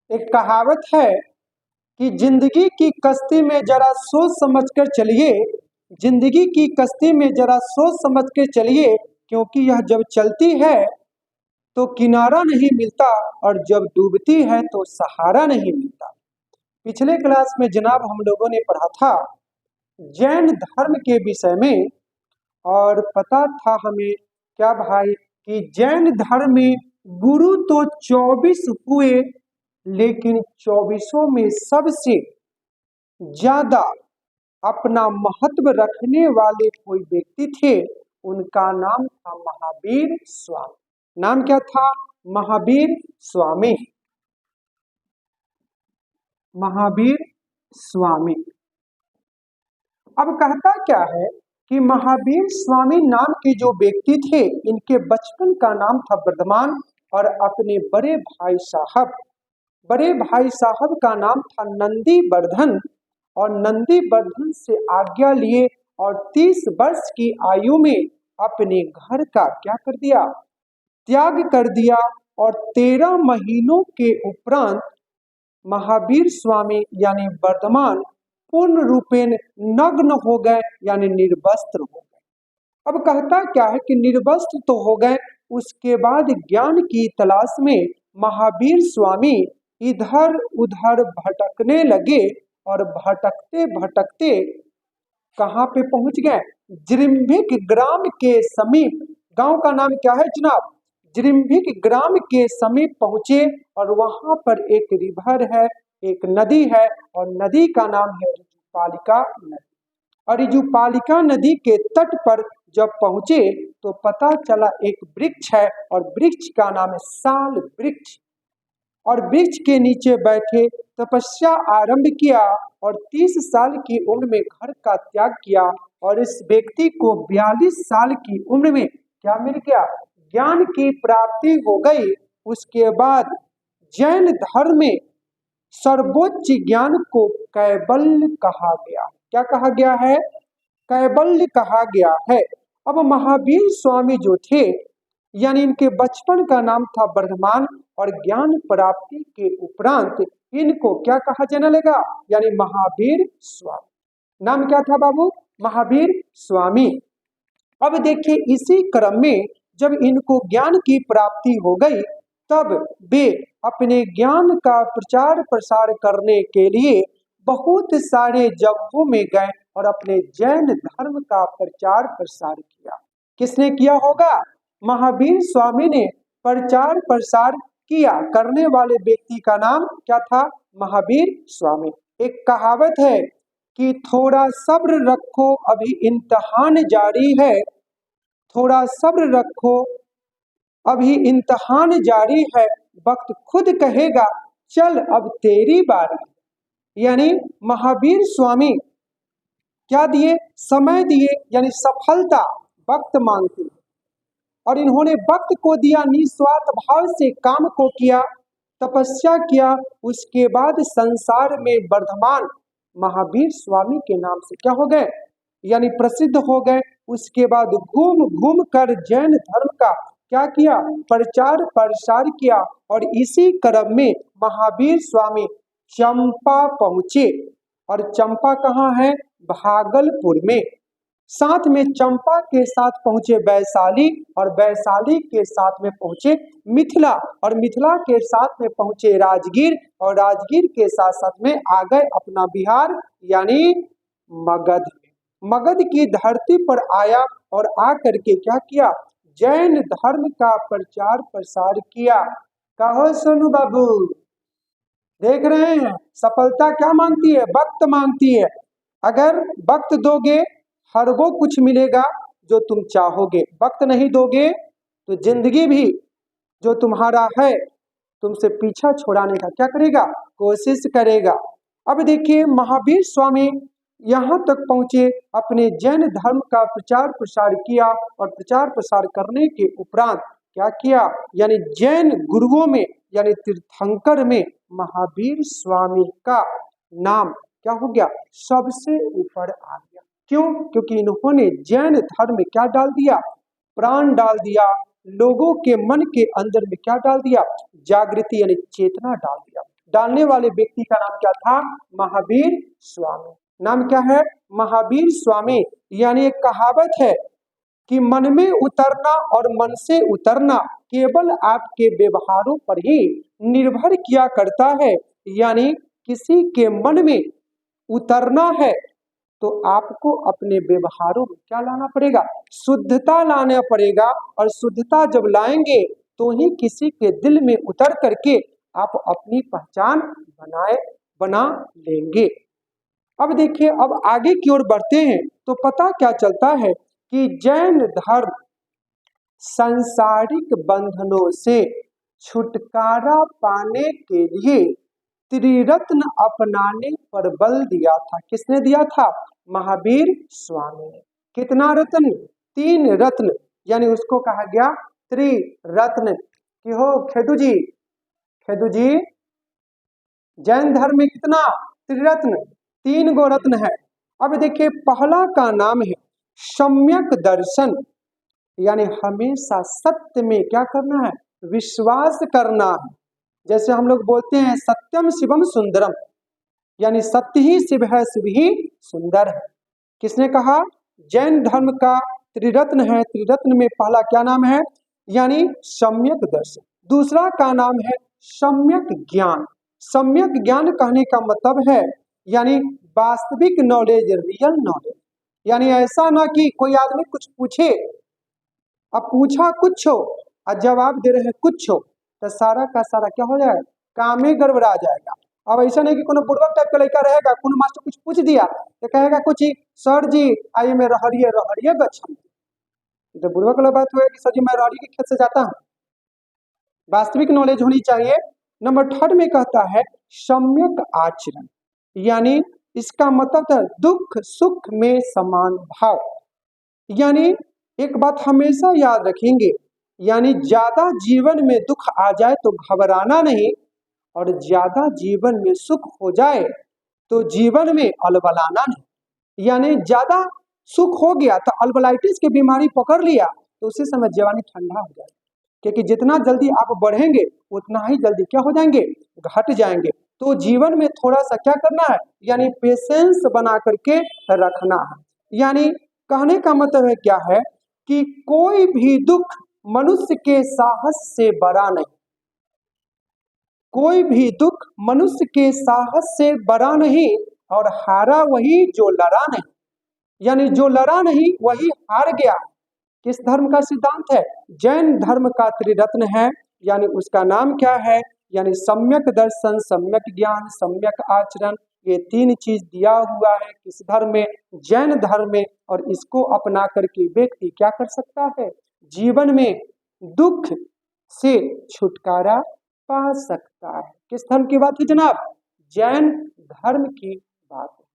एक कहावत है कि जिंदगी की कश्ती में जरा सोच समझ कर चलिए, जिंदगी की कश्ती में जरा सोच समझ कर चलिए, क्योंकि यह जब चलती है तो किनारा नहीं मिलता और जब डूबती है तो सहारा नहीं मिलता। पिछले क्लास में जनाब हम लोगों ने पढ़ा था जैन धर्म के विषय में, और पता था हमें क्या भाई कि जैन धर्म में गुरु तो 24 हुए, लेकिन 24 में सबसे ज्यादा अपना महत्व रखने वाले कोई व्यक्ति थे। उनका नाम था महावीर स्वामी। नाम क्या था? महावीर स्वामी। महावीर स्वामी। अब कहता क्या है कि महावीर स्वामी नाम के जो व्यक्ति थे, इनके बचपन का नाम था वर्धमान, और अपने बड़े भाई साहब का नाम था नंदी वर्धन, और नंदी वर्धन से आज्ञा लिए और 30 वर्ष की आयु में अपने घर का क्या कर दिया? त्याग कर दिया। और 13 महीनों के उपरांत महावीर स्वामी यानी वर्धमान पूर्ण रूपेण नग्न हो गए, यानी निर्वस्त्र हो गए। अब कहता क्या है कि निर्वस्त्र तो हो गए, उसके बाद ज्ञान की तलाश में महावीर स्वामी इधर उधर भटकने लगे, और भटकते भटकते कहाँ पे पहुंच गए? जृंभिक ग्राम के समीप। गांव का नाम क्या है जनाब? जृंभिक ग्राम के समीप पहुंचे, और वहां पर एक रिवर है, एक नदी है, और नदी का नाम है ऋजुपालिका नदी। और ऋजुपालिका नदी के तट पर जब पहुंचे तो पता चला एक वृक्ष है, और वृक्ष का नाम है साल वृक्ष। और वृक्ष के नीचे बैठे तपस्या आरंभ किया, और 30 साल की उम्र में घर का त्याग किया, और इस व्यक्ति को 42 साल की उम्र में क्या मिल गया? ज्ञान की प्राप्ति हो गई। उसके बाद जैन धर्म में सर्वोच्च ज्ञान को कैवल्य कहा गया। क्या कहा गया है? कैवल्य कहा गया है। अब महावीर स्वामी जो थे, यानी इनके बचपन का नाम था वर्धमान, और ज्ञान प्राप्ति के उपरांत इनको क्या कहा जाने लगा? यानी महावीर स्वामी। नाम क्या था बाबू? महावीर स्वामी। अब देखिए, इसी क्रम में जब इनको ज्ञान की प्राप्ति हो गई, तब वे अपने ज्ञान का प्रचार प्रसार करने के लिए बहुत सारे जगहों में गए और अपने जैन धर्म का प्रचार प्रसार किया। किसने किया होगा? महावीर स्वामी ने प्रचार प्रसार किया। करने वाले व्यक्ति का नाम क्या था? महावीर स्वामी। एक कहावत है कि थोड़ा सब्र रखो अभी इम्तिहान जारी है, थोड़ा सब्र रखो अभी इम्तिहान जारी है, वक्त खुद कहेगा चल अब तेरी बारी। यानी महावीर स्वामी क्या दिए? समय दिए, यानी सफलता वक्त मांगते, और इन्होंने वक्त को दिया, निस्वार्थ भाव से काम को किया, तपस्या किया। उसके बाद संसार में वर्धमान महावीर स्वामी के नाम से क्या हो गए? यानी प्रसिद्ध हो गए। उसके बाद घूम घूम कर जैन धर्म का क्या किया? प्रचार प्रसार किया। और इसी क्रम में महावीर स्वामी चंपा पहुंचे, और चंपा कहाँ है? भागलपुर में। साथ में चंपा के साथ पहुंचे वैशाली, और वैशाली के साथ में पहुंचे मिथिला, और मिथिला के साथ में पहुंचे राजगीर, और राजगीर के साथ साथ में आ गए अपना बिहार यानी मगध में। मगध की धरती पर आया, और आकर के क्या किया? जैन धर्म का प्रचार प्रसार किया। कहो सोनू बाबू, देख रहे हैं सफलता क्या मांगती है? वक्त मांगती है। अगर वक्त दोगे हर वो कुछ मिलेगा जो तुम चाहोगे, वक्त नहीं दोगे तो जिंदगी भी जो तुम्हारा है तुमसे पीछा छुड़ाने का क्या करेगा? कोशिश करेगा। अब देखिए, महावीर स्वामी यहाँ तक पहुंचे, अपने जैन धर्म का प्रचार प्रसार किया, और प्रचार प्रसार करने के उपरांत क्या किया? यानी जैन गुरुओं में यानी तीर्थंकर में महावीर स्वामी का नाम क्या हो गया? सबसे ऊपर आ गया। क्यों? क्योंकि इन्होंने जैन धर्म में क्या डाल दिया? प्राण डाल दिया। लोगों के मन के अंदर में क्या डाल दिया? जागृति यानी चेतना डाल दिया। डालने वाले व्यक्ति का नाम क्या था? महावीर स्वामी। नाम क्या है? महावीर स्वामी। यानी एक कहावत है कि मन में उतरना और मन से उतरना केवल आपके व्यवहारों पर ही निर्भर किया करता है। यानी किसी के मन में उतरना है तो आपको अपने व्यवहारों में क्या लाना पड़ेगा? शुद्धता लाना पड़ेगा। और शुद्धता जब लाएंगे तो ही किसी के दिल में उतर करके आप अपनी पहचान बना लेंगे। अब देखिए, अब आगे की ओर बढ़ते हैं तो पता क्या चलता है कि जैन धर्म सांसारिक बंधनों से छुटकारा पाने के लिए त्रिरत्न अपनाने पर बल दिया था। किसने दिया था? महावीर स्वामी ने। कितना रत्न? 3 रत्न, यानी उसको कहा गया त्रिरत्न। कि हो खेदू जी, जैन धर्म में कितना? त्रिरत्न, 3 गो रत्न है। अब देखिए, पहला का नाम है सम्यक दर्शन, यानी हमेशा सत्य में क्या करना है? विश्वास करना है। जैसे हम लोग बोलते हैं सत्यम शिवम सुंदरम, यानी सत्य ही शिव है, शिव ही सुंदर है। किसने कहा? जैन धर्म का त्रिरत्न है। त्रिरत्न में पहला क्या नाम है? यानी सम्यक दर्शन। दूसरा का नाम है सम्यक ज्ञान। सम्यक ज्ञान कहने का मतलब है यानी वास्तविक नॉलेज, रियल नॉलेज। यानी ऐसा ना कि कोई आदमी कुछ पूछे, अब पूछा कुछ हो और जवाब दे रहे कुछ हो, तो सारा का सारा क्या हो जाएगा? काम ही गड़बड़ा जाएगा। अब ऐसा नहीं कि कोनो बुड़बक टाइप का लड़का रहेगा, कोनो मास्टर कुछ पूछ दिया तो कहेगा कुछ ही, सर जी आइए मैं रहरिये गच्छम। तो बुड़बक वाला बात हुआ कि सर जी मैं रहरी के खेत से जाता हूँ। वास्तविक नॉलेज होनी चाहिए। नंबर 3 में कहता है सम्यक आचरण, यानी इसका मतलब है दुख सुख में समान भाव। यानी एक बात हमेशा याद रखेंगे, यानी ज्यादा जीवन में दुख आ जाए तो घबराना नहीं, और ज्यादा जीवन में सुख हो जाए तो जीवन में अलबलाना नहीं। यानी ज्यादा सुख हो गया तो अल्बलाइटिस की बीमारी पकड़ लिया तो उसी समय जवानी ठंडा हो जाए, क्योंकि जितना जल्दी आप बढ़ेंगे उतना ही जल्दी क्या हो जाएंगे? घट जाएंगे। तो जीवन में थोड़ा सा क्या करना है? यानी पेशेंस बना करके रखना है। यानी कहने का मतलब है क्या है कि कोई भी दुख मनुष्य के साहस से बड़ा नहीं। कोई भी दुख मनुष्य के साहस से बड़ा नहीं, और हारा वही जो लड़ा नहीं। यानी जो लड़ा नहीं वही हार गया। किस धर्म का सिद्धांत है? जैन धर्म का त्रिरत्न है। यानी उसका नाम क्या है? यानी सम्यक दर्शन, सम्यक ज्ञान, सम्यक आचरण। ये 3 चीज दिया हुआ है किस धर्म में? जैन धर्म में। और इसको अपना करके व्यक्ति क्या कर सकता है? जीवन में दुख से छुटकारा पा सकता है। किस धर्म की बात है जनाब? जैन धर्म की बात है।